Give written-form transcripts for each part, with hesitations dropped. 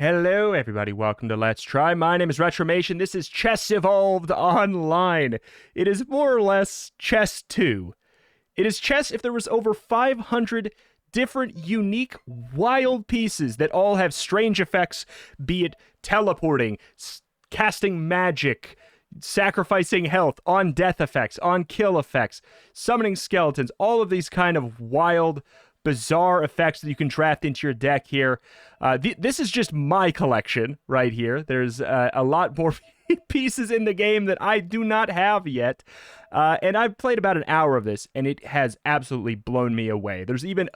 Hello, everybody. Welcome to Let's Try. My name is Retromation. This is Chess Evolved Online. It is more or less Chess 2. It is chess if there was over 500 different, unique, wild pieces that all have strange effects, be it teleporting, casting magic, sacrificing health, on-death effects, on-kill effects, summoning skeletons, all of these kind of wild, bizarre effects that you can draft into your deck here. This is just my collection right here. There's a lot more pieces in the game that I do not have yet. And I've played about an hour of this, and it has absolutely blown me away. There's even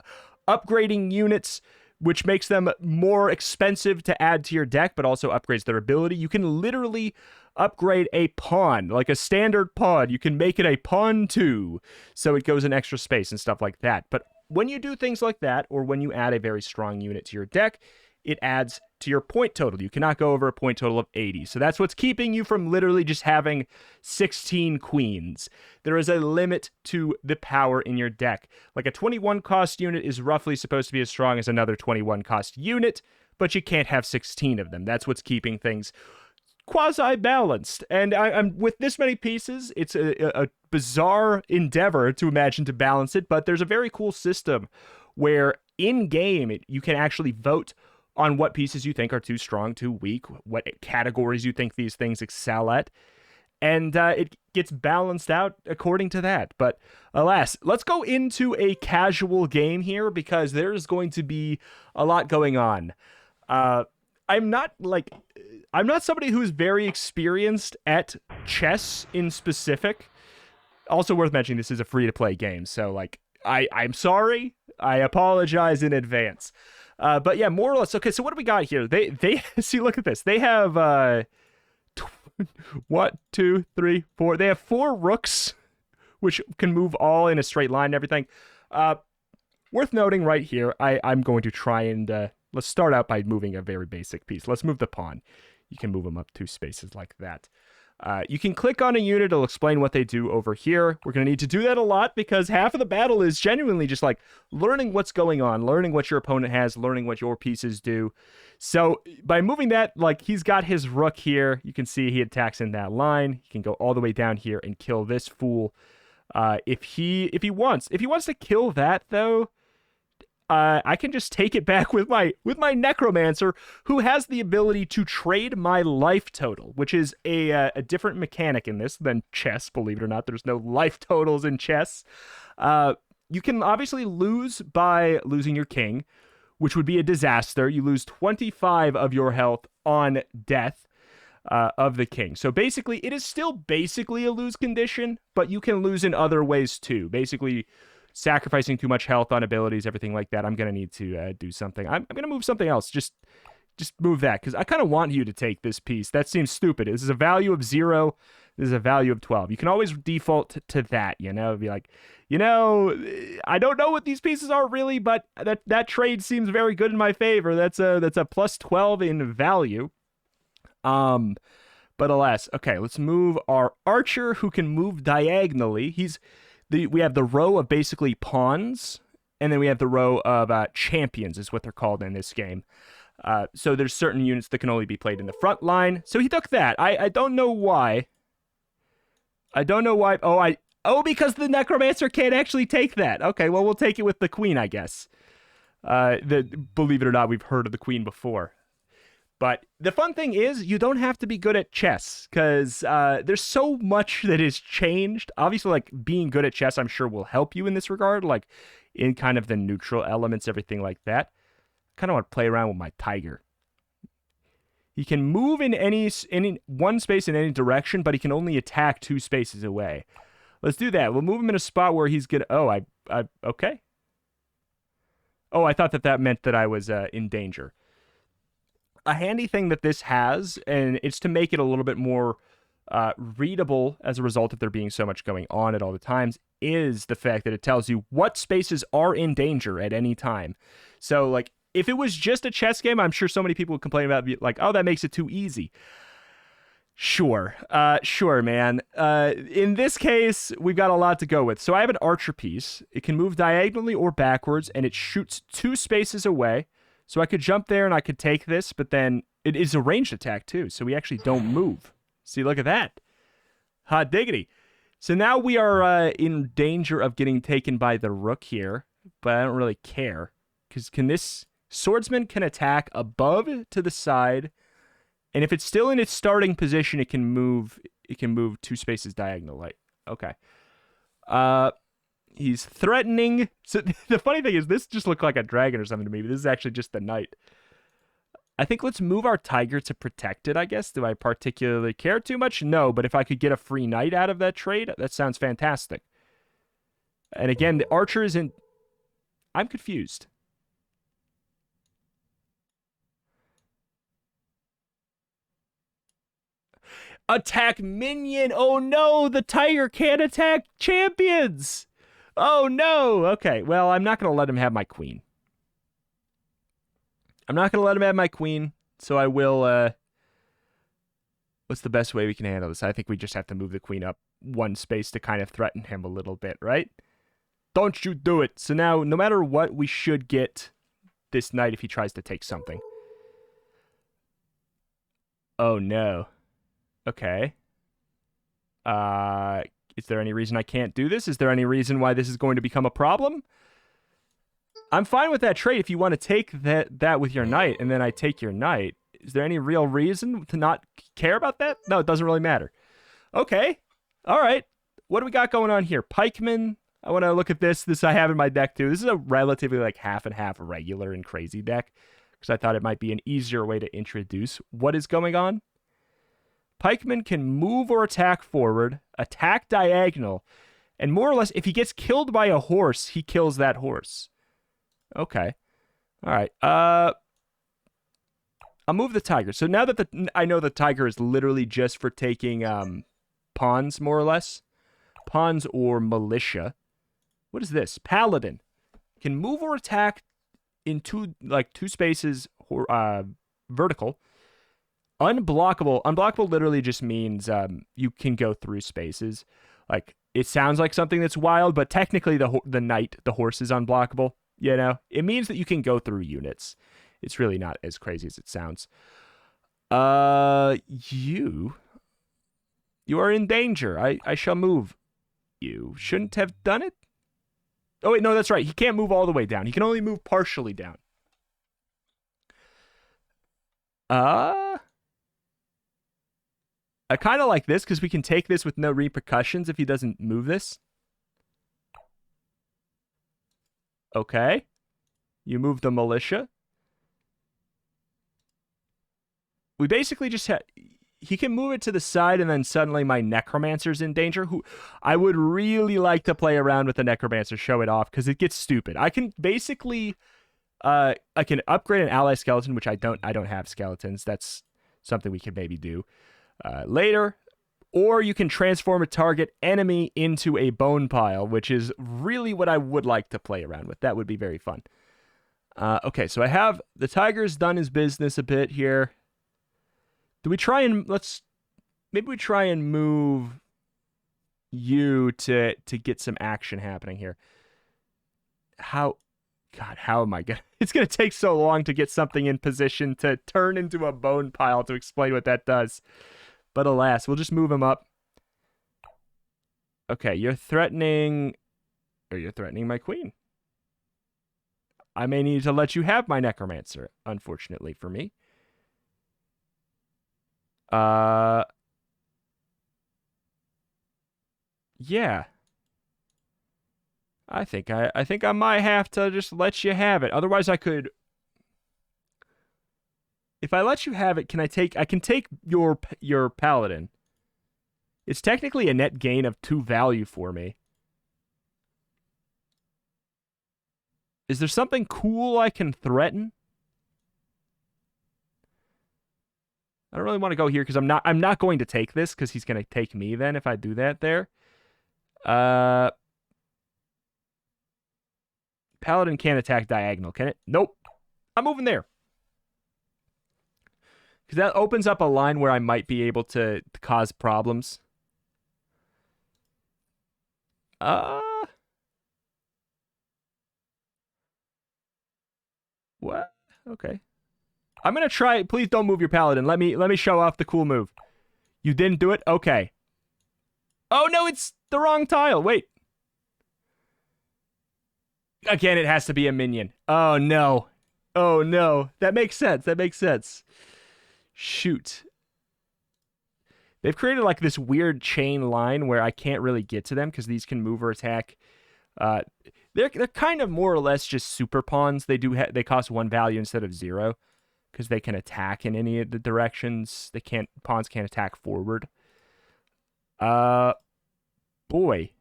upgrading units, which makes them more expensive to add to your deck, but also upgrades their ability. You can literally upgrade a pawn, like a standard pawn. You can make it a pawn 2, so it goes in extra space and stuff like that. But when you do things like that, or when you add a very strong unit to your deck, it adds to your point total. You cannot go over a point total of 80. So that's what's keeping you from literally just having 16 queens. There is a limit to the power in your deck. Like a 21 cost unit is roughly supposed to be as strong as another 21 cost unit, but you can't have 16 of them. That's what's keeping things quasi-balanced. And I'm with this many pieces, it's a bizarre endeavor to imagine to balance it, but there's a very cool system where in-game you can actually vote on what pieces you think are too strong, too weak, what categories you think these things excel at, and it gets balanced out according to that. But alas, let's go into a casual game here, because there's going to be a lot going on. I'm not somebody who's very experienced at chess in specific. Also worth mentioning, this is a free-to-play game, so I'm sorry. I apologize in advance. But yeah, more or less. Okay, so what do we got here? They see, look at this. They have 1, 2, 3, 4. They have 4 rooks, which can move all in a straight line and everything. Worth noting right here, I'm going to try and let's start out by moving a very basic piece. Let's move the pawn. You can move them up 2 spaces like that. You can click on a unit. It'll explain what they do over here. We're going to need to do that a lot, because half of the battle is genuinely just like learning what's going on, learning what your opponent has, learning what your pieces do. So by moving that, like, he's got his rook here. You can see he attacks in that line. He can go all the way down here and kill this fool. If he wants to kill that, though, I can just take it back with my Necromancer, who has the ability to trade my life total, which is a different mechanic in this than chess. Believe it or not, there's no life totals in chess. You can obviously lose by losing your king, which would be a disaster. You lose 25 of your health on death of the king. So basically, it is still basically a lose condition, but you can lose in other ways too. Basically, sacrificing too much health on abilities, everything like that. I'm going to need to do something. I'm going to move something else. Just move that, because I kind of want you to take this piece. That seems stupid. This is a value of 0. This is a value of 12. You can always default to that, Be like, I don't know what these pieces are really, but that trade seems very good in my favor. That's a plus 12 in value. But alas. Okay, let's move our archer, who can move diagonally. We have the row of basically pawns, and then we have the row of champions, is what they're called in this game. So there's certain units that can only be played in the front line. So he took that. I don't know why. Because the Necromancer can't actually take that. Okay, well, we'll take it with the queen, I guess. Believe it or not, we've heard of the queen before. But the fun thing is, you don't have to be good at chess, because there's so much that has changed. Obviously, like, being good at chess, I'm sure, will help you in this regard, like in kind of the neutral elements, everything like that. I kind of want to play around with my tiger. He can move in any one space in any direction, but he can only attack 2 spaces away. Let's do that. We'll move him in a spot where he's gonna. Oh, okay. Oh, I thought that meant that I was in danger. A handy thing that this has, and it's to make it a little bit more readable as a result of there being so much going on at all the times, is the fact that it tells you what spaces are in danger at any time. So, like, if it was just a chess game, I'm sure so many people would complain about it, like, oh, that makes it too easy. Sure, man. In this case, we've got a lot to go with. So I have an archer piece. It can move diagonally or backwards, and it shoots 2 spaces away. So I could jump there and I could take this, but then it is a ranged attack too, so we actually don't move. See, look at that. Hot diggity. So now we are in danger of getting taken by the rook here, but I don't really care. Because this swordsman can attack above to the side, and if it's still in its starting position, it can move 2 spaces diagonal. Like, okay. He's threatening. So the funny thing is, this just looked like a dragon or something to me, but this is actually just the knight. I think let's move our tiger to protect it, I guess. Do I particularly care too much? No, but if I could get a free knight out of that trade, that sounds fantastic. And again, the archer isn't... I'm confused. Attack minion! Oh no, the tiger can't attack champions! Oh no! Okay, well, I'm not going to let him have my queen. I'm not going to let him have my queen, so I will, what's the best way we can handle this? I think we just have to move the queen up 1 space to kind of threaten him a little bit, right? Don't you do it! So now, no matter what, we should get this knight if he tries to take something. Oh no. Okay. Is there any reason I can't do this? Is there any reason why this is going to become a problem? I'm fine with that trade if you want to take that with your knight, and then I take your knight. Is there any real reason to not care about that? No, it doesn't really matter. Okay. All right. What do we got going on here? Pikeman. I want to look at this. This I have in my deck, too. This is a relatively, like, half and half regular and crazy deck, because I thought it might be an easier way to introduce what is going on. Pikeman can move or attack forward, attack diagonal, and more or less, if he gets killed by a horse, he kills that horse. Okay. All right. I'll move the tiger. So now that I know the tiger is literally just for taking pawns, more or less. Pawns or militia. What is this? Paladin. Can move or attack in 2 spaces vertical. Unblockable. Unblockable literally just means you can go through spaces. Like, it sounds like something that's wild, but technically the knight, the horse, is unblockable. You know? It means that you can go through units. It's really not as crazy as it sounds. You are in danger. I shall move. You shouldn't have done it. Oh, wait, no, that's right. He can't move all the way down. He can only move partially down. I kind of like this because we can take this with no repercussions if he doesn't move this. Okay. You move the militia. We basically just have... He can move it to the side, and then suddenly my Necromancer's in danger. Who I would really like to play around with the Necromancer, show it off, because it gets stupid. I can basically... I can upgrade an ally skeleton, which I don't have skeletons. That's something we could maybe do later. Or you can transform a target enemy into a bone pile, which is really what I would like to play around with. That would be very fun. Okay, so I have... The tiger's done his business a bit here. Do we try and... Maybe we try and move you to get some action happening here. How... God, how am I gonna... It's gonna take so long to get something in position to turn into a bone pile to explain what that does. But alas, we'll just move him up. Okay, you're threatening... Or you're threatening my queen. I may need to let you have my Necromancer, unfortunately for me. Yeah. I think I might have to just let you have it. Otherwise, I could... If I let you have it, I can take your paladin. It's technically a net gain of 2 value for me. Is there something cool I can threaten? I don't really want to go here because I'm not going to take this because he's going to take me then if I do that there. Paladin can't attack diagonal, can it? Nope. I'm moving there. Because that opens up a line where I might be able to cause problems. What? Okay. I'm gonna try. Please don't move your paladin. Let me show off the cool move. You didn't do it? Okay. Oh no, it's the wrong tile. Wait. Again, it has to be a minion. Oh no. Oh no. That makes sense. That makes sense. Shoot. They've created like this weird chain line where I can't really get to them because these can move or attack. They're kind of more or less just super pawns. They they cost 1 value instead of 0 because they can attack in any of the directions. Pawns can't attack forward. Boy.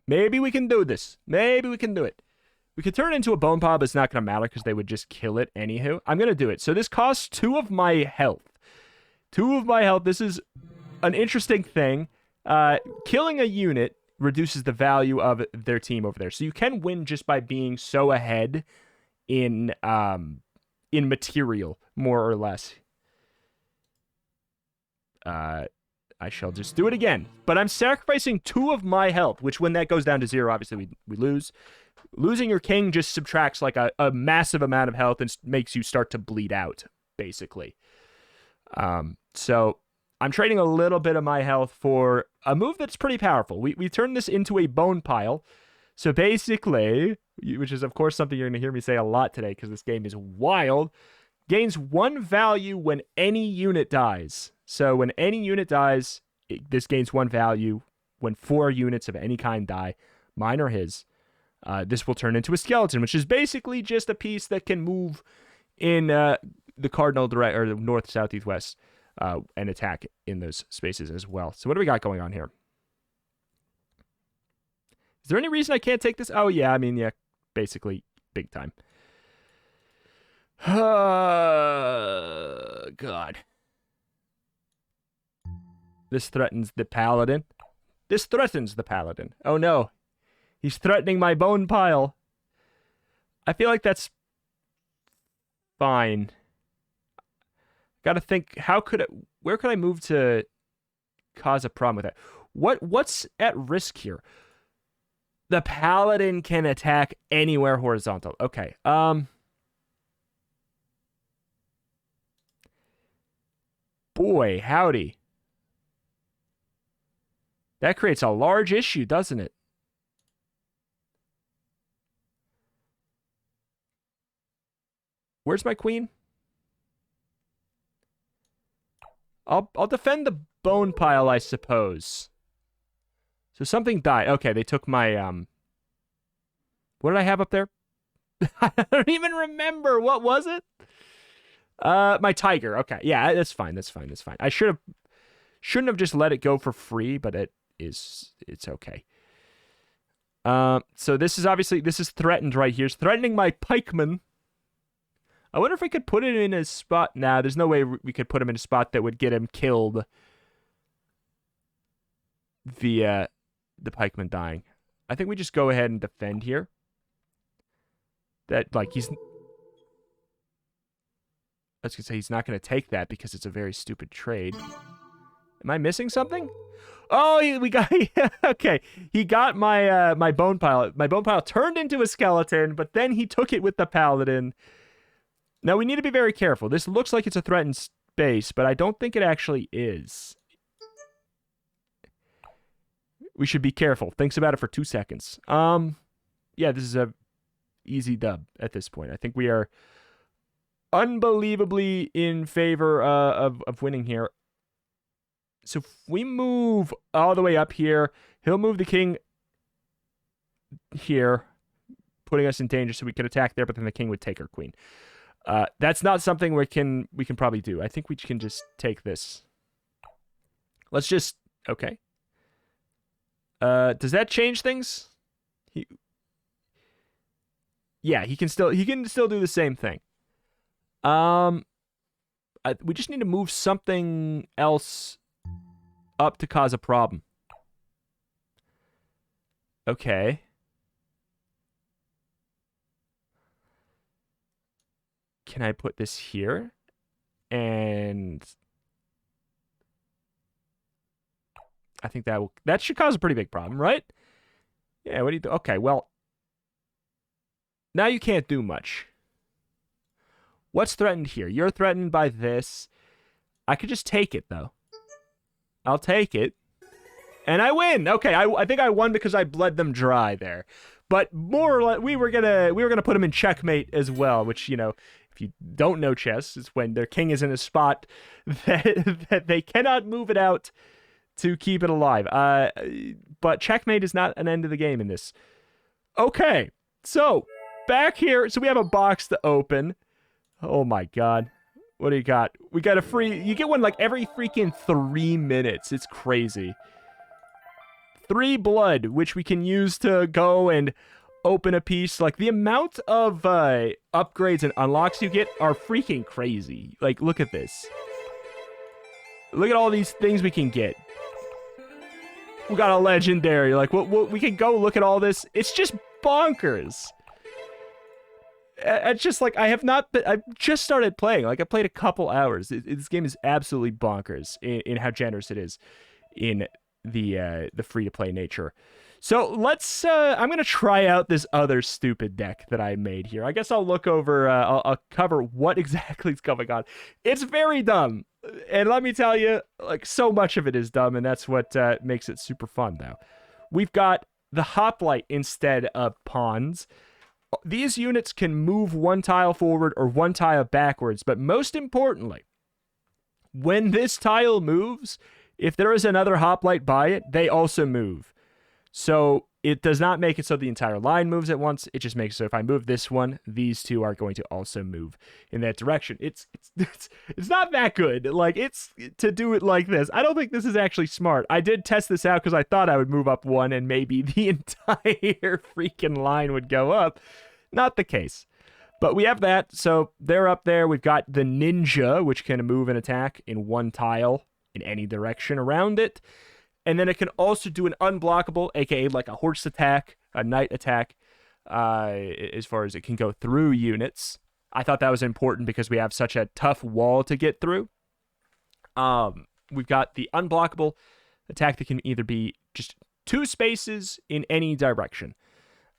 Maybe we can do this. Maybe we can do it. We could turn it into a bone pile, but it's not going to matter because they would just kill it anywho. I'm going to do it. So this costs 2 of my health. 2 of my health. This is an interesting thing. Killing a unit reduces the value of their team over there. So you can win just by being so ahead in material, more or less. I shall just do it again. But I'm sacrificing 2 of my health, which when that goes down to 0, obviously we lose. Losing your king just subtracts like a massive amount of health and makes you start to bleed out, basically. So I'm trading a little bit of my health for a move that's pretty powerful. We turn this into a bone pile. So basically, which is of course something you're going to hear me say a lot today because this game is wild, gains 1 value when any unit dies. So when any unit dies, this gains 1 value. When 4 units of any kind die, mine or his, this will turn into a skeleton, which is basically just a piece that can move in the cardinal direct or the north, south, east, west, and attack in those spaces as well. So what do we got going on here? Is there any reason I can't take this? Oh yeah, I mean yeah, basically big time. God. This threatens the paladin. This threatens the paladin. Oh no. He's threatening my bone pile. I feel like that's fine. Gotta think, where could I move to cause a problem with that? What's at risk here? The paladin can attack anywhere horizontal. Okay. Boy, howdy. That creates a large issue, doesn't it? Where's my queen? I'll defend the bone pile, I suppose. So something died. Okay, they took my what did I have up there? I don't even remember. What was it? My tiger. Okay. Yeah, that's fine. That's fine. That's fine. I shouldn't have just let it go for free, but it's okay. So this is threatened right here. It's threatening my pikeman. I wonder if we could put it in a spot. Nah, there's no way we could put him in a spot that would get him killed via the pikeman dying. I think we just go ahead and defend here. That, like, I was gonna say he's not gonna take that because it's a very stupid trade. Am I missing something? Oh, we got okay. He got my my bone pile. My bone pile turned into a skeleton, but then he took it with the paladin. Now we need to be very careful. This looks like it's a threatened space, but I don't think it actually is. We should be careful. Thinks about it for 2 seconds. Yeah, this is a easy dub at this point. I think we are unbelievably in favor of winning here. So if we move all the way up here, he'll move the king here, putting us in danger so we could attack there, but then the king would take our queen. That's not something we can probably do. I think we can just take this. Let's just... Okay. Does that change things? Yeah, he can still do the same thing. We just need to move something else up to cause a problem. Okay. Can I put this here? And I think that should cause a pretty big problem, right? Yeah, what do you think? Okay, well, Now you can't do much. What's threatened here? You're threatened by this. I could just take it, though. I'll take it. And I win. Okay, I think I won because I bled them dry there. But more or less, we were gonna put them in checkmate as well, which, you know, if you don't know chess, it's when their king is in a spot that they cannot move it out to keep it alive. But checkmate is not an end of the game in this. Okay, so back here, so we have a box to open. Oh my god. What do you got? We got a free, you get one like every freaking 3 minutes. It's crazy. 3 blood, which we can use to go and open a piece. Like, the amount of upgrades and unlocks you get are freaking crazy. Like, look at this. Look at all these things we can get. We got a legendary. Like, what we can go look at all this. It's just bonkers. It's just like, I've just started playing. Like, I played a couple hours. This game is absolutely bonkers in how generous it is in the free-to-play nature. So let's, I'm going to try out this other stupid deck that I made here. I guess I'll look over, I'll cover what exactly is going on. It's very dumb. And let me tell you, like, so much of it is dumb, and that's what makes it super fun, though. We've got the hoplite instead of pawns. These units can move 1 tile forward or 1 tile backwards, but most importantly, when this tile moves, if there is another hoplite by it, they also move. So it does not make it so the entire line moves at once. It just makes it so if I move this one, these two are going to also move in that direction. It's not that good. Like, it's to do it like this. I don't think this is actually smart. I did test this out because I thought I would move up 1 and maybe the entire freaking line would go up. Not the case. But we have that. So they're up there. We've got the ninja, which can move and attack in 1 tile in any direction around it. And then it can also do an unblockable, aka like a horse attack, a knight attack, as far as it can go through units. I thought that was important because we have such a tough wall to get through. We've got the unblockable attack that can either be just 2 spaces in any direction,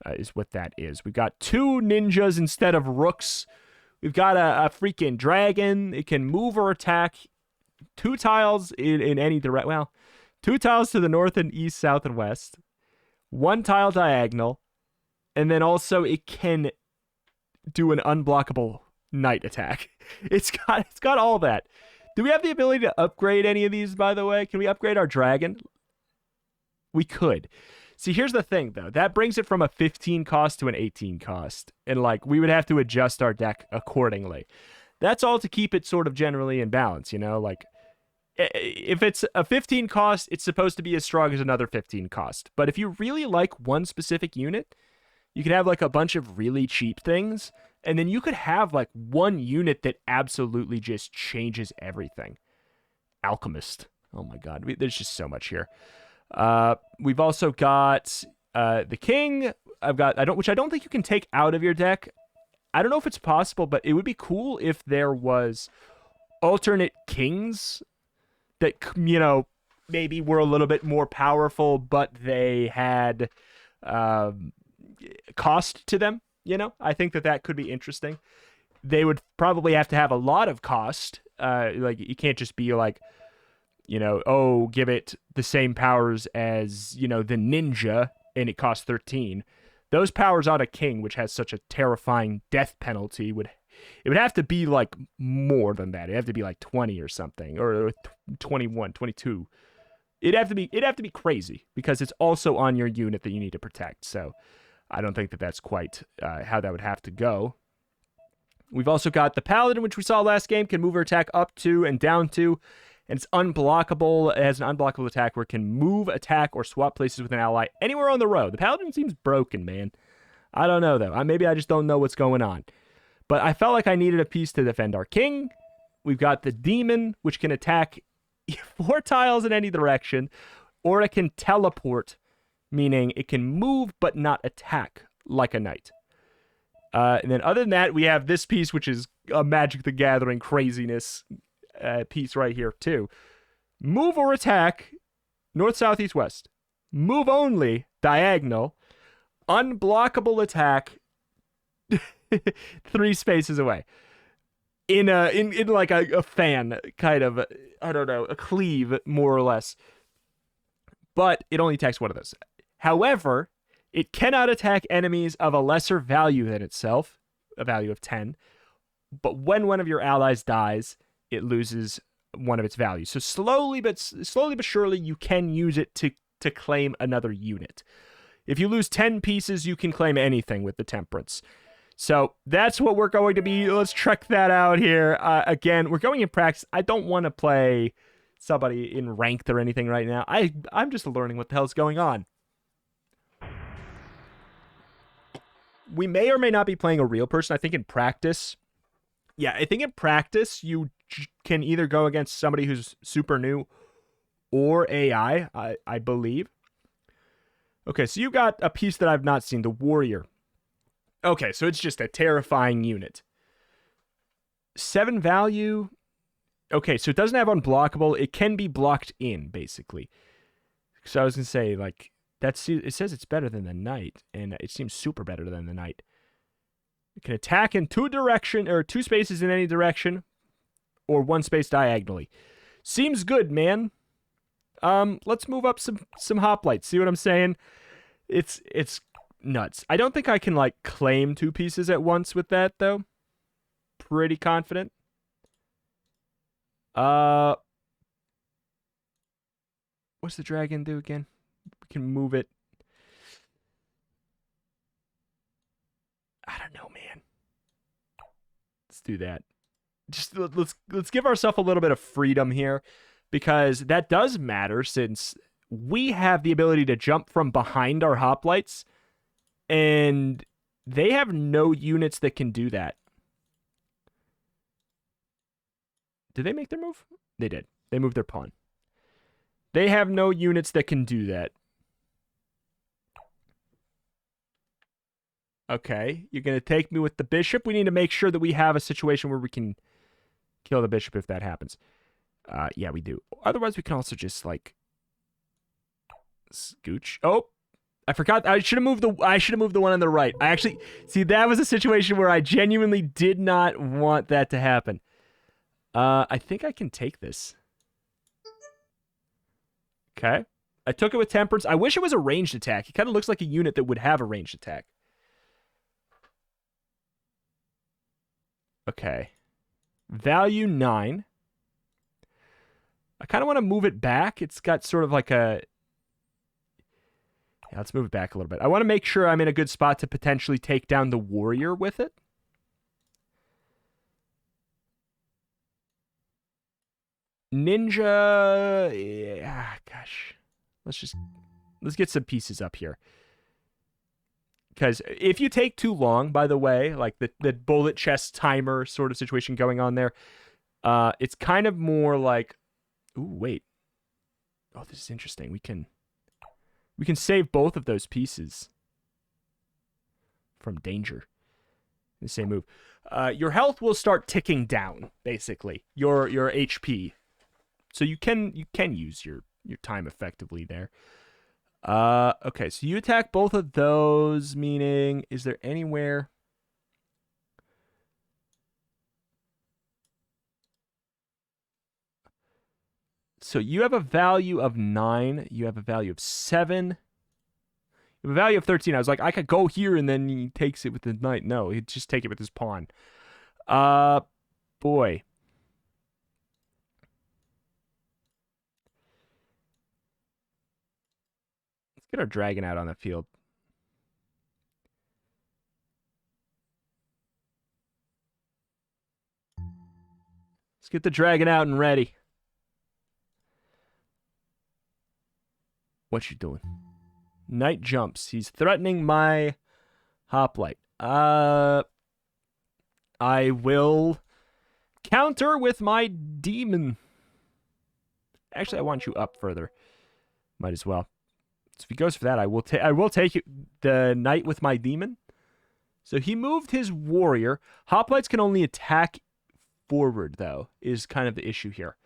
is what that is. We've got 2 ninjas instead of rooks. We've got a freaking dragon. It can move or attack 2 tiles in any direction. Well, 2 tiles to the north and east, south, and west. 1 tile diagonal. And then also it can do an unblockable knight attack. It's got all that. Do we have the ability to upgrade any of these, by the way? Can we upgrade our dragon? We could. See, here's the thing, though. That brings it from a 15 cost to an 18 cost. And, like, we would have to adjust our deck accordingly. That's all to keep it sort of generally in balance, you know? Like, if it's a 15 cost, it's supposed to be as strong as another 15 cost. But if you really like one specific unit, you can have like a bunch of really cheap things, and then you could have like one unit that absolutely just changes everything. Alchemist. Oh my god, there's just so much here. We've also got the king. Which I don't think you can take out of your deck. I don't know if it's possible, but it would be cool if there was alternate kings that, you know, maybe were a little bit more powerful, but they had cost to them, you know? I think that could be interesting. They would probably have to have a lot of cost. Like, you can't just be like, you know, oh, give it the same powers as, you know, the ninja, and it costs 13. Those powers on a king, which has such a terrifying death penalty, it would have to be like more than that. It'd have to be like 20 or something, or 21, 22. It'd have to be crazy because it's also on your unit that you need to protect. So I don't think that that's quite how that would have to go. We've also got the paladin, which we saw last game, can move or attack up to and down to, and it's unblockable. It has an unblockable attack where it can move, attack, or swap places with an ally anywhere on the road. The paladin seems broken, man. I don't know, though. Maybe I just don't know what's going on. But I felt like I needed a piece to defend our king. We've got the demon, which can attack 4 tiles in any direction, or it can teleport, meaning it can move but not attack like a knight. And then other than that, we have this piece, which is a Magic the Gathering craziness piece right here, too. Move or attack, north, south, east, west. Move only, diagonal. Unblockable attack, 3 spaces away. In like a fan kind of, I don't know, a cleave more or less. But it only attacks one of those. However, it cannot attack enemies of a lesser value than itself, a value of 10. But when one of your allies dies, it loses one of its values. So slowly but surely, you can use it to claim another unit. If you lose 10 pieces, you can claim anything with the Temperance. So that's what we're going to be. Let's check that out here. Again, we're going in practice. I don't want to play somebody in ranked or anything right now. I'm just learning what the hell's going on. We may or may not be playing a real person. I think in practice, you can either go against somebody who's super new or AI, I believe. Okay, so you got a piece that I've not seen, the Warrior. Okay, so it's just a terrifying unit. 7 value. Okay, so it doesn't have unblockable. It can be blocked in, basically. So I was going to say, like, it says it's better than the Knight, and it seems super better than the Knight. It can attack in 2 spaces in any direction, or 1 space diagonally. Seems good, man. Let's move up some hoplites. See what I'm saying? It's nuts. I don't think I can, like, claim 2 pieces at once with that, though. Pretty confident. What's the dragon do again? We can move it. I don't know, man. Let's do that. Just let's give ourselves a little bit of freedom here, because that does matter, since we have the ability to jump from behind our hoplites, and they have no units that can do that. Did they make their move? They did. They moved their pawn. They have no units that can do that. Okay, you're going to take me with the bishop. We need to make sure that we have a situation where we can kill the bishop if that happens. Yeah, we do. Otherwise, we can also just, like, scooch. Oh, I forgot. I should have moved the one on the right. I actually, see, that was a situation where I genuinely did not want that to happen. I think I can take this. Okay. I took it with Temperance. I wish it was a ranged attack. It kind of looks like a unit that would have a ranged attack. Okay. Value 9. I kind of want to move it back. It's got sort of like a... Yeah, let's move it back a little bit. I want to make sure I'm in a good spot to potentially take down the Warrior with it. Ninja... Yeah, gosh. Let's get some pieces up here. Because if you take too long, by the way, like the bullet chest timer sort of situation going on there, it's kind of more like... Ooh, wait. Oh, this is interesting. We can save both of those pieces from danger. The same move. Your health will start ticking down, basically. Your HP. So you can use your time effectively there. Okay, so you attack both of those, meaning, is there anywhere... So you have a value of 9. You have a value of 7. You have a value of 13. I was like, I could go here and then he takes it with the knight. No, he'd just take it with his pawn. Boy. Let's get our dragon out on the field. Let's get the dragon out and ready. What you doing? Knight jumps. He's threatening my hoplite. I will counter with my demon. Actually, I want you up further. Might as well. So if he goes for that, I will take the knight with my demon. So he moved his warrior. Hoplites can only attack forward, though, is kind of the issue here.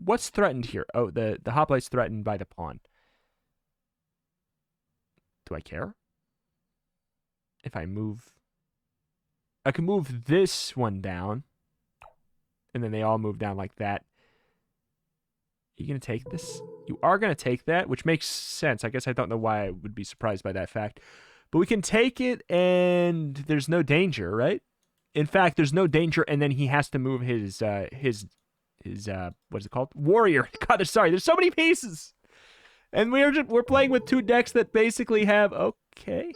What's threatened here? Oh, the hoplite's threatened by the pawn. Do I care? If I move... I can move this one down. And then they all move down like that. You gonna take this? You are gonna take that, which makes sense. I guess I don't know why I would be surprised by that fact. But we can take it, and there's no danger, right? In fact, there's no danger, and then he has to move his what is it called? Warrior. God, sorry, there's so many pieces. And we're playing with two decks that basically have, okay.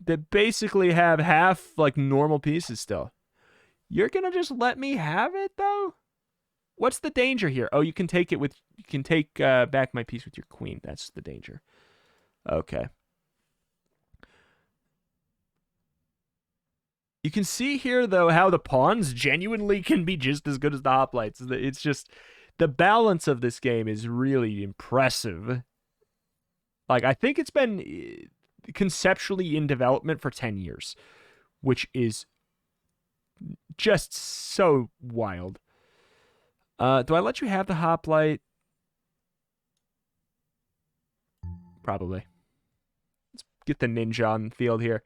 That basically have half, like, normal pieces still. You're gonna just let me have it, though? What's the danger here? Oh, you can take it with... You can take back my piece with your queen. That's the danger. Okay. You can see here, though, how the pawns genuinely can be just as good as the hoplites. It's just... The balance of this game is really impressive. Like, I think it's been conceptually in development for 10 years. Which is just so wild. Do I let you have the hoplite? Probably. Let's get the ninja on the field here.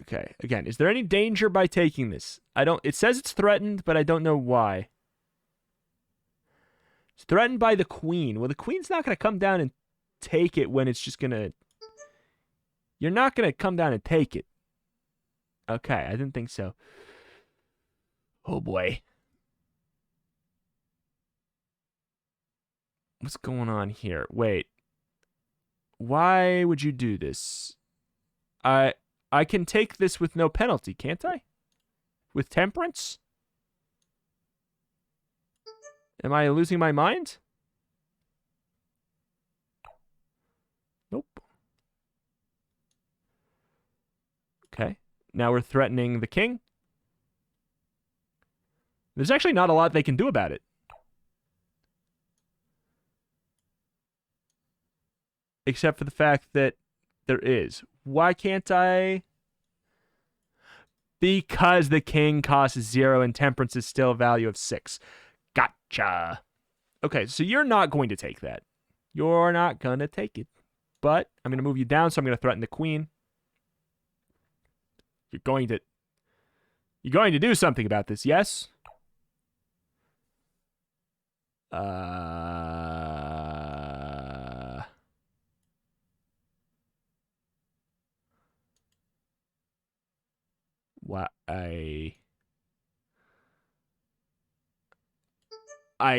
Okay, again, is there any danger by taking this? It says it's threatened, but I don't know why. It's threatened by the queen. Well, the queen's not going to come down and take it when it's just going to... You're not going to come down and take it. Okay, I didn't think so. Oh, boy. What's going on here? Wait. Why would you do this? I can take this with no penalty, can't I? With temperance? Am I losing my mind? Nope. Okay. Now we're threatening the king. There's actually not a lot they can do about it. Except for the fact that there is. Why can't I? Because the king costs 0 and temperance is still a value of 6. Gotcha. Okay, so you're not going to take that. You're not going to take it. But I'm going to move you down, so I'm going to threaten the queen. You're going to do something about this, yes? What I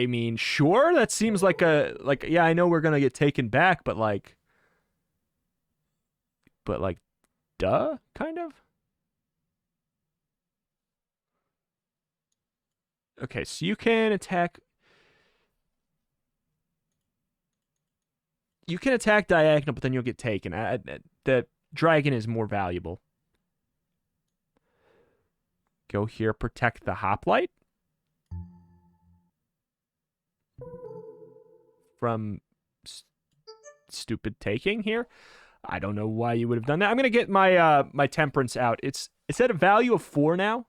mean, sure, that seems like yeah, I know we're gonna get taken back, but like duh, kind of. Okay, so you can attack. You can attack diagonal, but then you'll get taken. The dragon is more valuable. Go here, protect the hoplite from stupid taking here. I don't know why you would have done that. I'm gonna get my my temperance out. It's at a value of 4 now.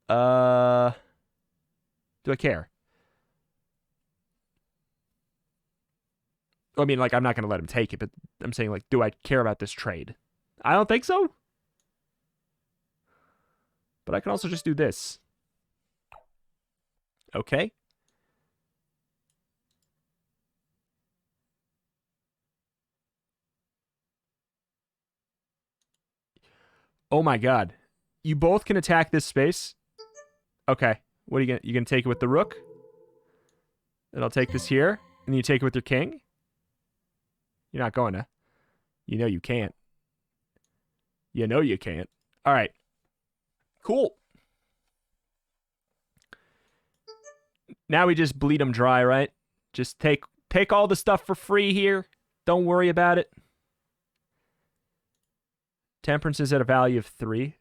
Do I care? I mean, like, I'm not gonna let him take it, but I'm saying, like, do I care about this trade? I don't think so. But I can also just do this. Okay. Oh my god. You both can attack this space. Okay. What are you gonna take it with the rook? And I'll take this here. And you take it with your king? You're not going to. You know you can't. You know you can't. Alright. Cool. Now we just bleed them dry, right? Just take all the stuff for free here. Don't worry about it. Temperance is at a value of 3.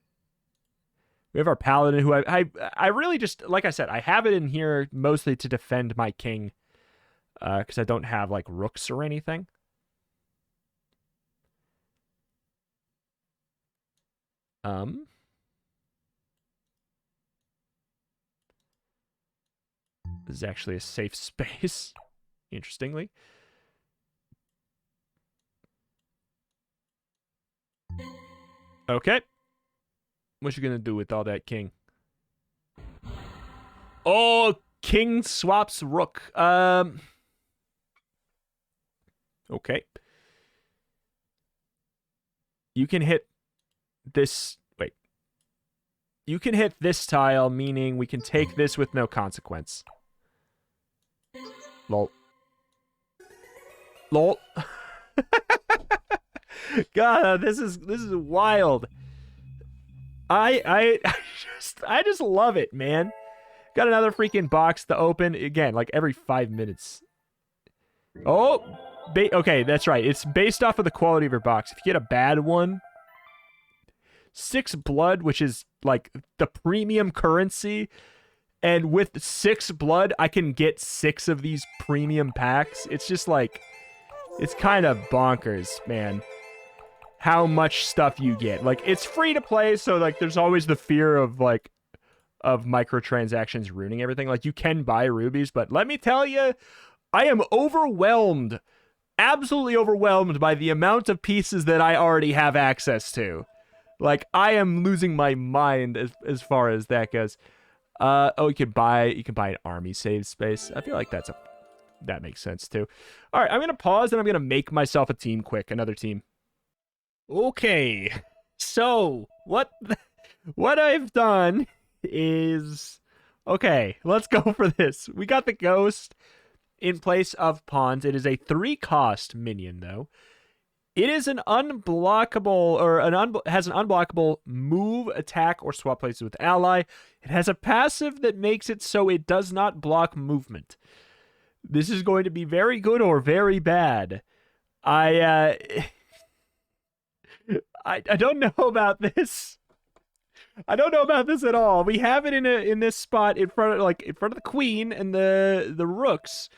We have our paladin, who I really just, like I said, I have it in here mostly to defend my king. Because I don't have, like, rooks or anything. This is actually a safe space. interestingly. Okay. What you gonna do with all that king? Oh, king swaps rook. Okay. You can hit this. Wait. You can hit this tile, meaning we can take this with no consequence. Lol. Lol. God, this is wild. I just love it, man. Got another freaking box to open again, like every 5 minutes. Oh, okay, that's right. It's based off of the quality of your box. If you get a bad one, 6 blood, which is like the premium currency, and with 6 blood, I can get 6 of these premium packs. It's just like, it's kind of bonkers, man, how much stuff you get. Like, it's free to play, so like there's always the fear of like of microtransactions ruining everything. Like, you can buy rubies, but let me tell you, I am overwhelmed, absolutely overwhelmed by the amount of pieces that I already have access to. Like, I am losing my mind as far as that goes. Oh, you can buy an army save space. I feel like that makes sense too. All right, I'm gonna pause and I'm gonna make myself a team quick, another team. Okay, so what I've done is, okay, let's go for this. We got the ghost in place of pawns. It is a 3-cost minion though. It is an unblockable, or has an unblockable move, attack, or swap places with ally. It has a passive that makes it so it does not block movement. This is going to be very good or very bad. I don't know about this. I don't know about this at all. We have it in this spot in front of the queen and the rooks,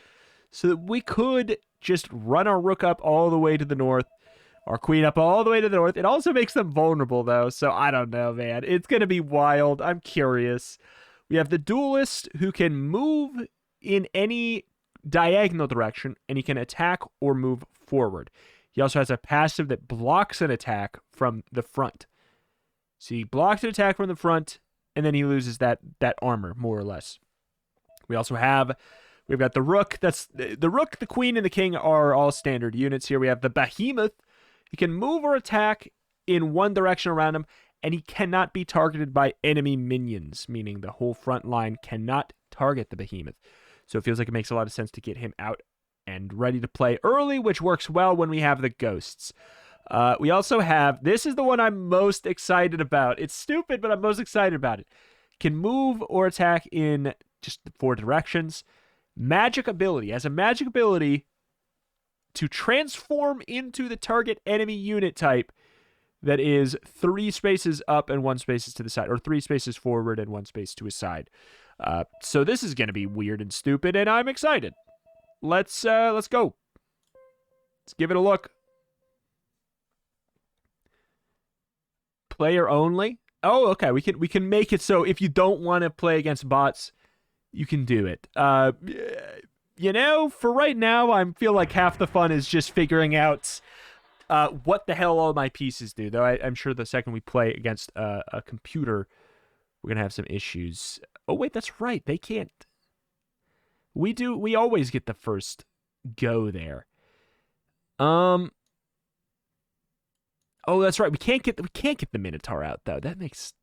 so that we could just run our rook up all the way to the north, our queen up all the way to the north. It also makes them vulnerable though, so I don't know, man. It's gonna be wild. I'm curious. We have the duelist who can move in any diagonal direction, and he can attack or move forward. He also has a passive that blocks an attack from the front. So he blocks an attack from the front, and then he loses that armor, more or less. We've got the rook. That's the rook, the queen, and the king are all standard units here. We have the behemoth. He can move or attack in one direction around him, and he cannot be targeted by enemy minions, meaning the whole front line cannot target the behemoth. So it feels like it makes a lot of sense to get him out and ready to play early, which works well when we have the ghosts. We also have, this is the one I'm most excited about. It's stupid, but I'm most excited about it. Can move or attack in just 4 directions. Magic ability. Has a magic ability to transform into the target enemy unit type that is 3 spaces up and 1 space to the side, or 3 spaces forward and 1 space to his side. So this is going to be weird and stupid, and I'm excited. Let's go. Let's give it a look. Player only. Oh, okay. We can make it so if you don't want to play against bots, you can do it. You know, for right now, I feel like half the fun is just figuring out what the hell all my pieces do. Though I'm sure the second we play against a computer, we're gonna have some issues. Oh wait, that's right. They can't. We always get the first go there. Oh, that's right. We can't get the Minotaur out though. That makes,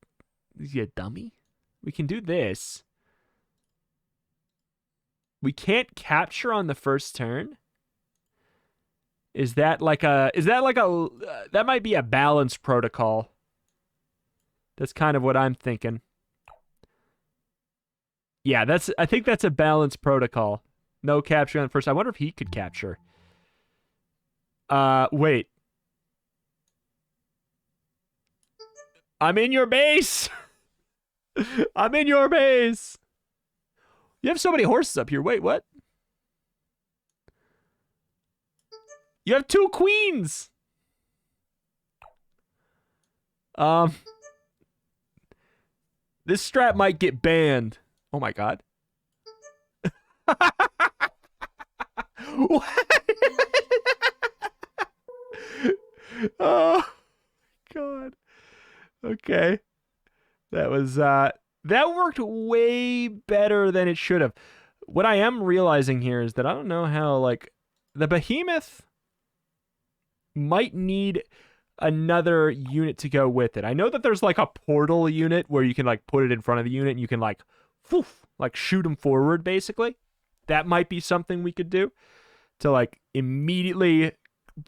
is he a dummy? We can do this. We can't capture on the first turn. That might be a balance protocol. That's kind of what I'm thinking. Yeah, I think that's a balance protocol. No capture on the first. I wonder if he could capture. Wait. I'm in your base. I'm in your base. You have so many horses up here. Wait, what? You have 2 queens. This strat might get banned. Oh my god. Oh, God. Okay. That was, that worked way better than it should have. What I am realizing here is that I don't know how, like, the behemoth might need another unit to go with it. I know that there's, like, a portal unit where you can, like, put it in front of the unit and you can, like, poof, like, shoot them forward, basically. That might be something we could do to, like, immediately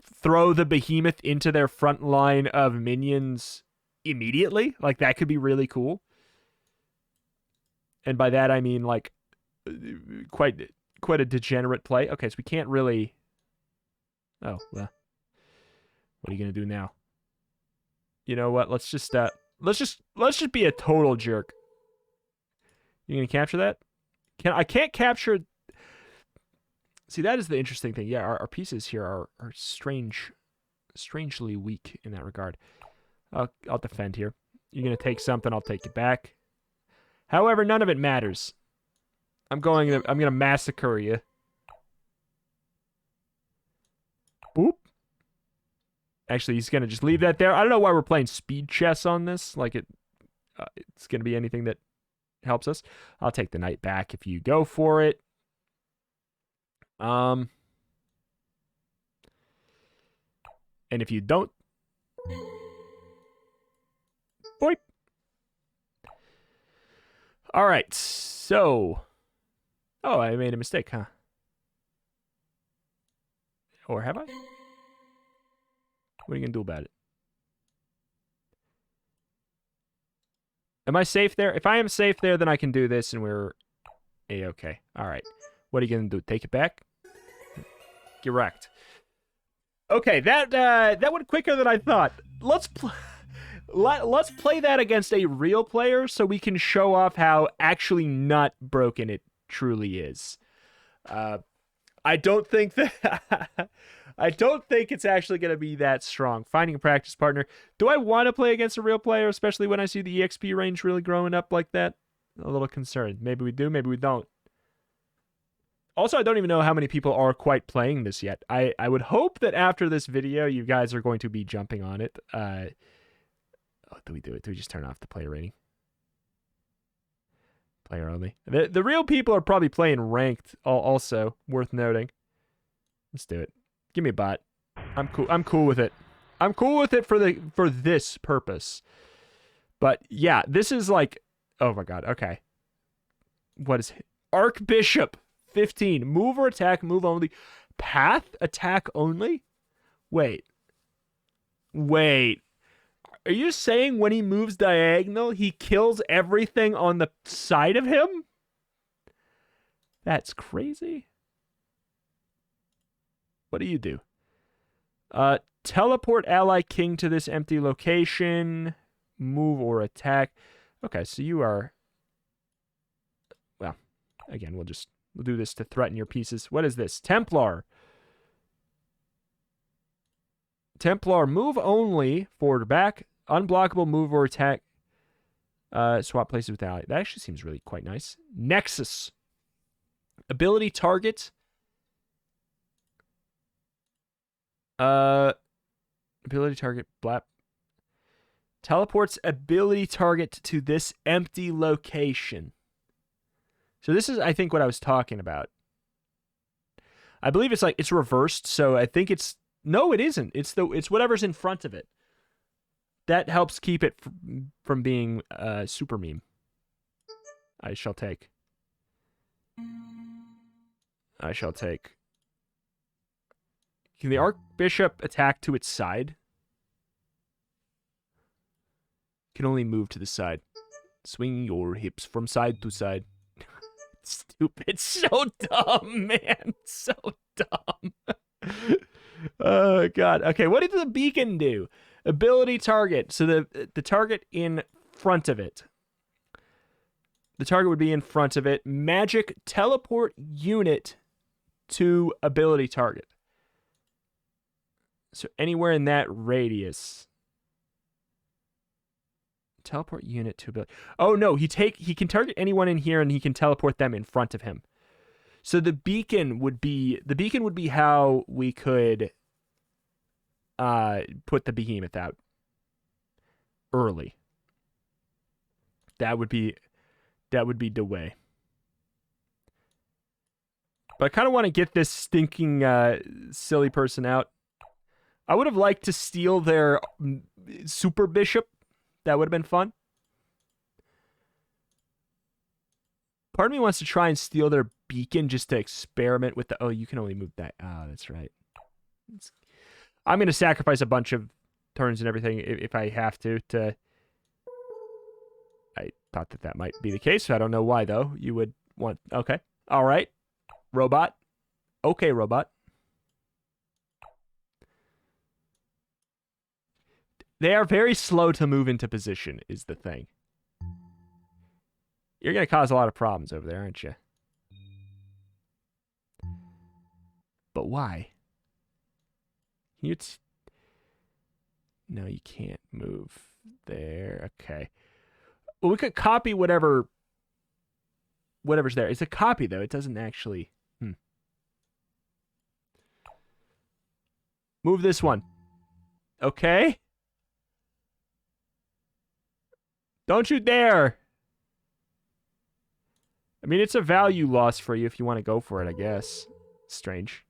throw the behemoth into their front line of minions immediately. Like, that could be really cool. And by that, I mean, like, quite a degenerate play. Okay, so we can't really... Oh, well. What are you going to do now? You know what? Let's just be a total jerk. You going to capture that? I can't capture... See, that is the interesting thing. Yeah, our pieces here are strangely weak in that regard. I'll defend here. You're going to take something, I'll take it back. However, none of it matters. I'm going to massacre you. Boop. Actually, he's going to just leave that there. I don't know why we're playing speed chess on this. Like, it's going to be anything that helps us. I'll take the knight back if you go for it. And if you don't... Boy. All right, so... Oh, I made a mistake, huh? Or have I? What are you going to do about it? Am I safe there? If I am safe there, then I can do this and we're A-okay. All right. What are you going to do? Take it back? Get wrecked. Okay, that went quicker than I thought. Let's play that against a real player so we can show off how actually not broken it truly is. I don't think it's actually going to be that strong. Finding a practice partner. Do I want to play against a real player, especially when I see the EXP range really growing up like that? A little concerned. Maybe we do, maybe we don't. Also, I don't even know how many people are quite playing this yet. I would hope that after this video, you guys are going to be jumping on it. Oh, do we do it? Do we just turn off the player rating? Player only. The real people are probably playing ranked also, worth noting. Let's do it. Give me a bot. I'm cool. I'm cool with it. I'm cool with it for this purpose. But yeah, this is like, oh my god, okay. What is it? Archbishop 15. Move or attack, move only. Path, attack only? Wait. Are you saying when he moves diagonal, he kills everything on the side of him? That's crazy. What do you do? Teleport ally king to this empty location. Move or attack. Okay, so you are... Well, again, we'll do this to threaten your pieces. What is this? Templar. Templar, move only, forward or back. Unblockable, move or attack. Swap places with ally. That actually seems really quite nice. Nexus. Ability target. Ability target, blap. Teleports ability target to this empty location. So this is, I think, what I was talking about. I believe it's reversed, so I think it's... No, it isn't. It's whatever's in front of it. That helps keep it from being super meme. I shall take. Can the Archbishop attack to its side? Can only move to the side. Swing your hips from side to side. Stupid. So dumb, man. So dumb. Oh, God. Okay, what did the beacon do? Ability target. So the target in front of it. The target would be in front of it. Magic teleport unit to ability target. So anywhere in that radius. Teleport unit to ability. Oh, no. He can target anyone in here and he can teleport them in front of him. So the beacon would be how we could put the behemoth out early. That would be the way. But I kind of want to get this stinking silly person out. I would have liked to steal their super bishop. That would have been fun. Part of me wants to try and steal their beacon just to experiment with the... Oh, you can only move that. Oh, that's right. I'm going to sacrifice a bunch of turns and everything if I have to. I thought that might be the case. I don't know why, though. You would want... Okay. All right. Robot. Okay, robot. They are very slow to move into position, is the thing. You're going to cause a lot of problems over there, aren't you? But why? No, you can't move there. Okay. Well, we could copy whatever's there. It's a copy, though. It doesn't actually... Move this one. Okay? Don't you dare! I mean, it's a value loss for you if you want to go for it, I guess. Strange.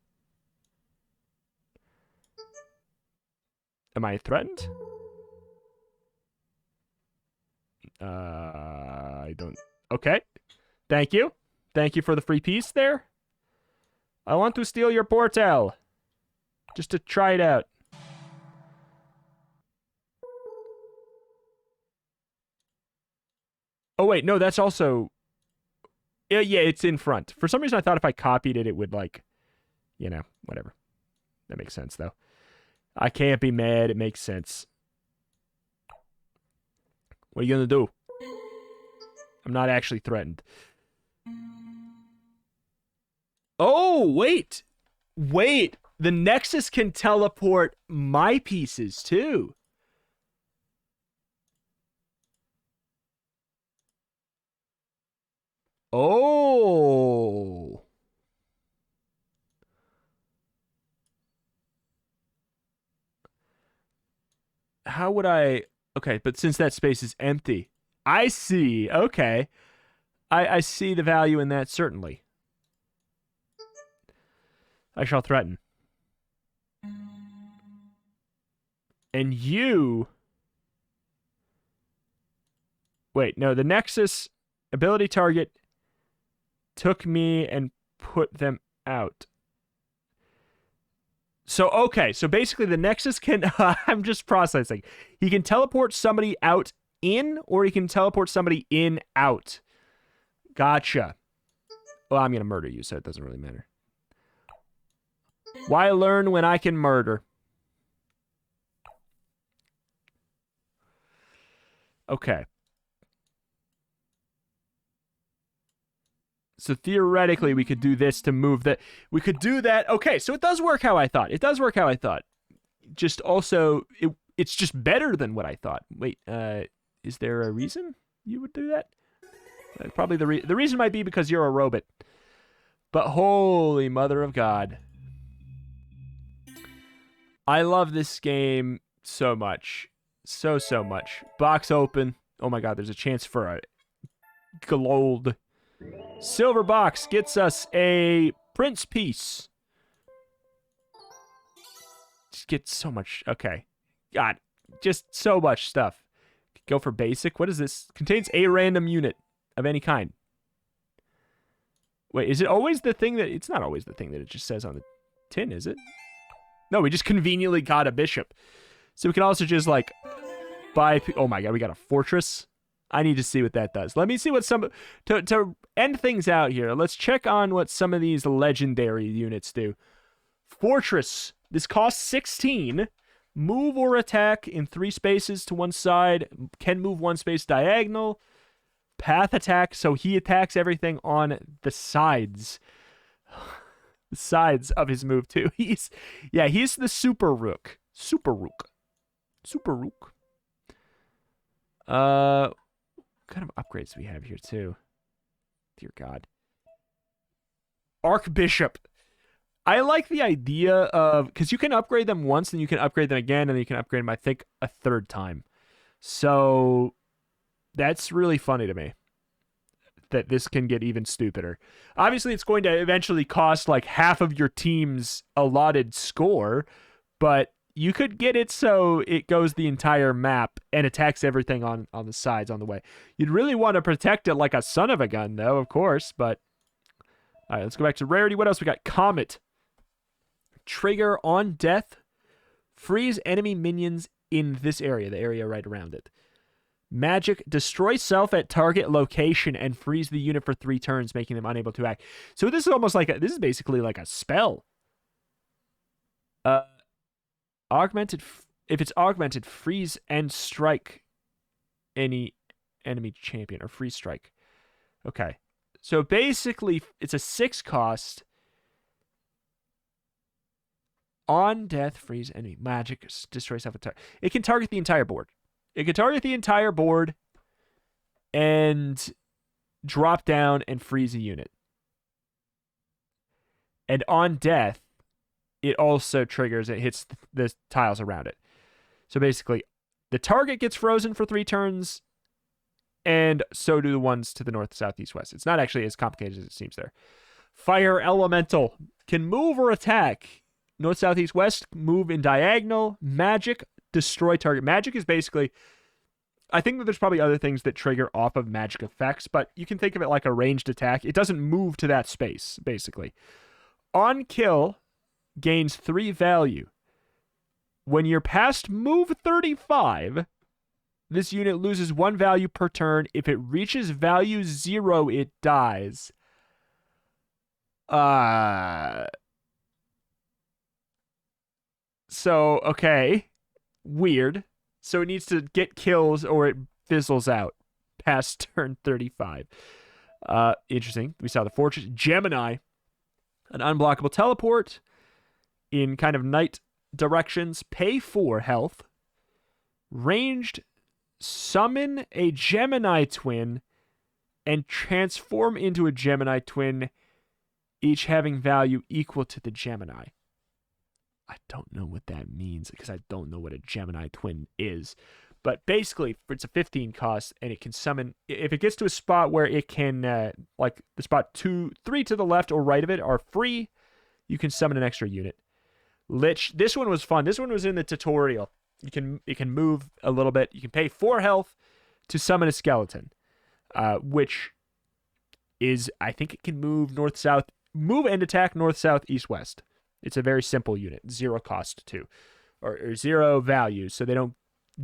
Am I threatened? I don't... Okay. Thank you. Thank you for the free piece there. I want to steal your portal. Just to try it out. Oh, wait. No, that's also... Yeah, it's in front. For some reason, I thought if I copied it, it would, like... You know, whatever. That makes sense, though. I can't be mad. It makes sense. What are you gonna do? I'm not actually threatened. Oh, wait! Wait! The Nexus can teleport my pieces, too. Oh. How would I... Okay, but since that space is empty. I see. Okay. I see the value in that, certainly. I shall threaten. And you... Wait, no, the Nexus ability target took me and put them out. So, okay, so basically the Nexus can... I'm just processing. He can teleport somebody out in, or he can teleport somebody in out. Gotcha. Well, I'm going to murder you, so it doesn't really matter. Why learn when I can murder? Okay. So theoretically, we could do this to move that. We could do that. Okay, so it does work how I thought. It does work how I thought. Just also, it's just better than what I thought. Wait, is there a reason you would do that? Probably the reason might be because you're a robot. But holy mother of God. I love this game so much. So much. Box open. Oh my God, there's a chance for a gold. Silver box gets us a Prince piece. Just get so much. Okay. God, just so much stuff. Go for basic. What is this? Contains a random unit of any kind. Wait, is it always the thing that... It's not always the thing that it just says on the tin, is it? No, we just conveniently got a bishop. So we can also just, like, buy... Oh my God, we got a fortress. I need to see what that does. Let me see what some... To end things out here, let's check on what some of these legendary units do. Fortress. This costs 16. Move or attack in 3 spaces to one side. Can move 1 space diagonal. Path attack, so he attacks everything on the sides. The sides of his move, too. He's the Super Rook. Super Rook. What kind of upgrades do we have here, too? Dear God. Archbishop. I like the idea of, because you can upgrade them once, and you can upgrade them again, and then you can upgrade them, I think, a third time. So that's really funny to me that this can get even stupider. Obviously, it's going to eventually cost like half of your team's allotted score, but you could get it so it goes the entire map and attacks everything on the sides on the way. You'd really want to protect it like a son of a gun, though, of course, but... All right, let's go back to rarity. What else we got? Comet. Trigger on death. Freeze enemy minions in this area, the area right around it. Magic. Destroy self at target location and freeze the unit for 3 turns, making them unable to act. So this is almost like this is basically like a spell. Augmented. If it's augmented, freeze and strike any enemy champion, or freeze strike. Okay. So basically, it's a 6 cost. On death, freeze enemy. Magic, destroy self attack. It can target the entire board. It can target the entire board and drop down and freeze a unit. And on death, it also triggers, it hits the tiles around it. So basically, the target gets frozen for 3 turns, and so do the ones to the north, south, east, west. It's not actually as complicated as it seems there. Fire Elemental can move or attack. North, south, east, west, move in diagonal. Magic, destroy target. Magic is basically... I think that there's probably other things that trigger off of magic effects, but you can think of it like a ranged attack. It doesn't move to that space, basically. On kill, gains 3 value. When you're past move 35... This unit loses 1 value per turn. If it reaches value 0, it dies. So, okay. Weird. So it needs to get kills or it fizzles out past turn 35. Interesting. We saw the Fortress. Gemini. An unblockable teleport in kind of night directions. Pay 4 health. Ranged. Summon a Gemini twin and transform into a Gemini twin, each having value equal to the Gemini. I don't know what that means because I don't know what a Gemini twin is. But basically, it's a 15 cost, and it can summon... If it gets to a spot where it can, like the spot 2, 3 to the left or right of it are free, you can summon an extra unit. Lich. This one was fun. This one was in the tutorial. It can move a little bit. You can pay 4 health to summon a skeleton, which is, I think it can move north, south, move and attack north, south, east, west. It's a very simple unit, 0 cost too, or 0 value, so they don't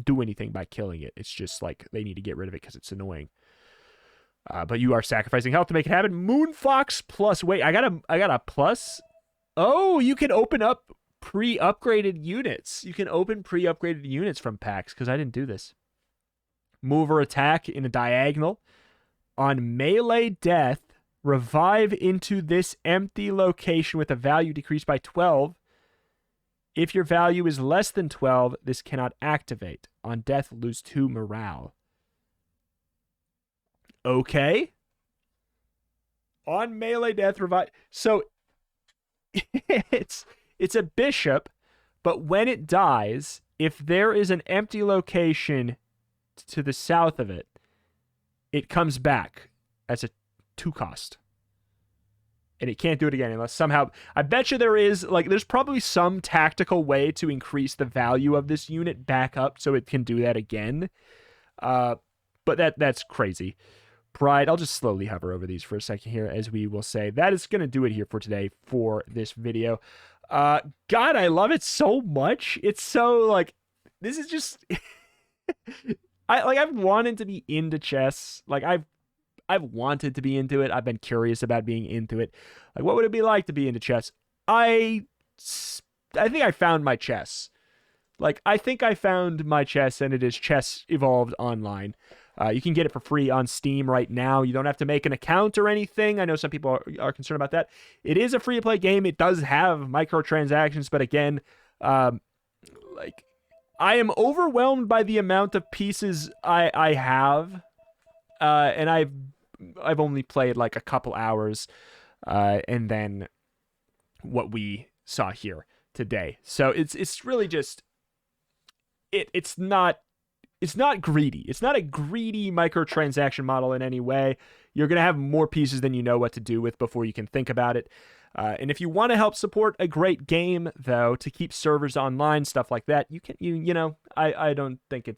do anything by killing it. It's just like they need to get rid of it because it's annoying. But you are sacrificing health to make it happen. Moonfox plus. Wait, I got a plus. Oh, you can open up pre-upgraded units. You can open pre-upgraded units from packs, because I didn't do this. Move or attack in a diagonal. On melee death, revive into this empty location with a value decreased by 12. If your value is less than 12, this cannot activate. On death, lose 2 morale. Okay. On melee death, revive. So, it's a bishop, but when it dies, if there is an empty location to the south of it, it comes back as a 2 cost. And it can't do it again unless somehow... I bet you there is, like, there's probably some tactical way to increase the value of this unit back up so it can do that again. But that's crazy. Pride, I'll just slowly hover over these for a second here, as we will say. That is going to do it here for today for this video. God, I love it so much. It's so, like, this is just... I've wanted to be into chess. Like, I've wanted to be into it. I've been curious about being into it. Like, what would it be like to be into chess? I think I found my chess. Like, I think I found my chess, and it is Chess Evolved Online. You can get it for free on Steam right now. You don't have to make an account or anything. I know some people are concerned about that. It is a free-to-play game. It does have microtransactions, but again, like, I am overwhelmed by the amount of pieces I have, and I've only played like a couple hours. and then what we saw here today. So it's really just it's not greedy. It's not a greedy microtransaction model in any way. You're going to have more pieces than you know what to do with before you can think about it. And if you want to help support a great game, though, to keep servers online, stuff like that, you can, I don't think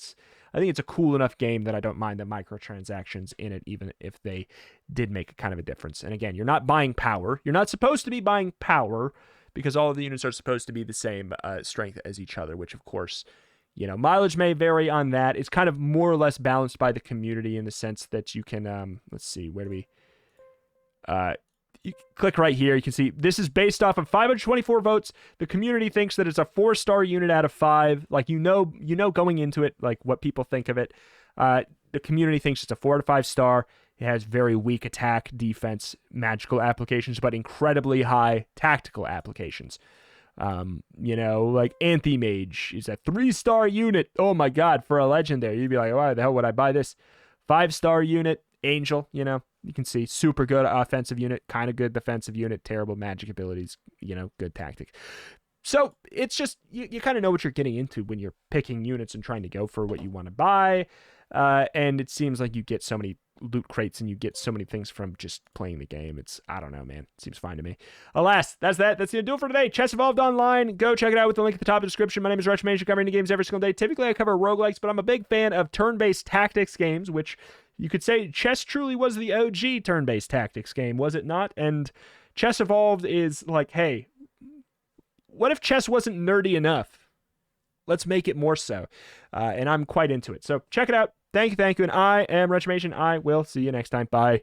I think it's a cool enough game that I don't mind the microtransactions in it, even if they did make kind of a difference. And again, you're not buying power. You're not supposed to be buying power because all of the units are supposed to be the same strength as each other, which of course, mileage may vary on that. It's kind of more or less balanced by the community in the sense that you can, let's see, where do we, you click right here. You can see this is based off of 524 votes. The community thinks that it's a 4-star unit out of 5. Like, going into it, like what people think of it. The community thinks it's a 4 to 5 star. It has very weak attack, defense, magical applications, but incredibly high tactical applications. Like Anti-Mage is a 3-star unit. Oh my God, for a legendary. You'd be like, why the hell would I buy this? 5-star unit, Angel, you can see super good offensive unit, kind of good defensive unit, terrible magic abilities, good tactic. So it's just, you kind of know what you're getting into when you're picking units and trying to go for what you want to buy. And it seems like you get so many loot crates and you get so many things from just playing the game. I don't know, man. It seems fine to me. Alas, that's going to do it for today. Chess Evolved Online. Go check it out with the link at the top of the description. My name is Retramation, covering the games every single day. Typically, I cover roguelikes, but I'm a big fan of turn-based tactics games, which you could say chess truly was the OG turn-based tactics game, was it not? And Chess Evolved is like, hey, what if chess wasn't nerdy enough? Let's make it more so. And I'm quite into it. So check it out. Thank you. And I am Retramation. I will see you next time. Bye.